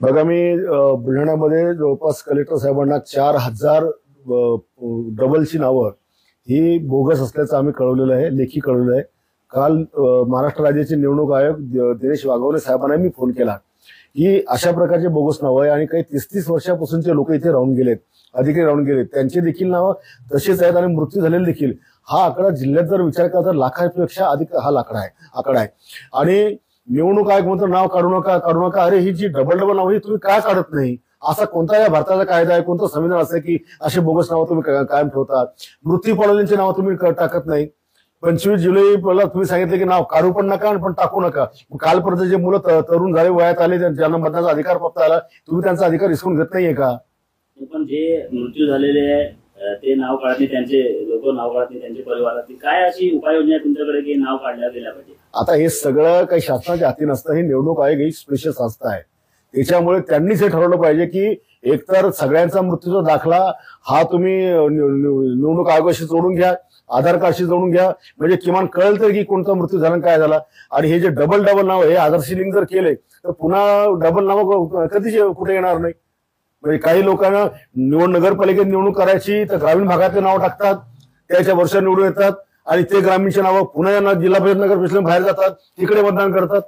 बघा मी बुलढाण्यामध्ये जवळपास कलेक्टर साहेबांना 4000 डबलची नावं ही बोगस असल्याचं आम्ही कळवलेलं आहे, लेखी कळवलेलं आहे। काल महाराष्ट्र राज्याचे निवडणूक आयोग दिनेश वाघवणे साहेबांना मी फोन केला की अशा प्रकारचे बोगस नाव आहे आणि काही 30-30 वर्षापासूनचे लोक इथे राहून गेलेत, अधिकारी राहून गेलेत, त्यांचे देखील नाव तसेच आहेत आणि मृत्यू झालेले देखील। हा आकडा जिल्ह्यात जर विचार केला तर लाखापेक्षा अधिक हा आकडा आहे आणि निवडणूक आयोग म्हणतो नाव काढू नका। अरे ही जी डबल नाव ही तुम्ही काय काढत नाही? असा कोणता या भारताचा कायदा आहे, कोणतं संविधान असं की असे बोगस नाव तुम्ही कायम ठेवता? मृत्यू पावलेल्यांचे नाव तुम्ही टाकत नाही। 25 जुलैला तुम्ही सांगितले की नाव काढू पण नका पण टाकू नका। कालपर्यंत जे मुलं तरुण झाले, वयात आले, ज्यांना मतदानाचा अधिकार प्राप्त झाला, तुम्ही त्यांचा अधिकार हिसकून घेत नाहीये का? पण जे मृत्यू झालेले आहे ते नाव काढणे, त्यांचे लोक नाव काढणे, त्यांचे परिवारातील काय अशी उपाययोजना आहे तुमच्याकडे की नाव काढल्या गेल्या पाहिजे? आता हे सगळं काही शासनाच्या हाती नसतं, हे निवडणूक आयोग ही स्पेशल संस्था आहे। त्याच्यामुळे त्यांनीच हे ठरवलं पाहिजे की एकतर सगळ्यांचा मृत्यूचा दाखला हा तुम्ही निवडणूक आयोगाशी जोडून घ्या, आधार कार्डशी जोडून घ्या, म्हणजे किमान कळेल तर की कोणता मृत्यू झाला काय झाला। आणि हे जे डबल नाव हे आधारशी लिंक जर केले तर पुन्हा डबल नाव कधीच कुठे येणार नाही। म्हणजे काही लोकांना नगरपालिकेत निवडणूक करायची तर ग्रामीण भागातले नाव टाकतात, त्याच्या वर्ष निवडून येतात आणि ते ग्रामीणचे नाव पुन्हा जिल्हा परिषद नगर परिषद बाहेर जातात, तिकडे मतदान करतात।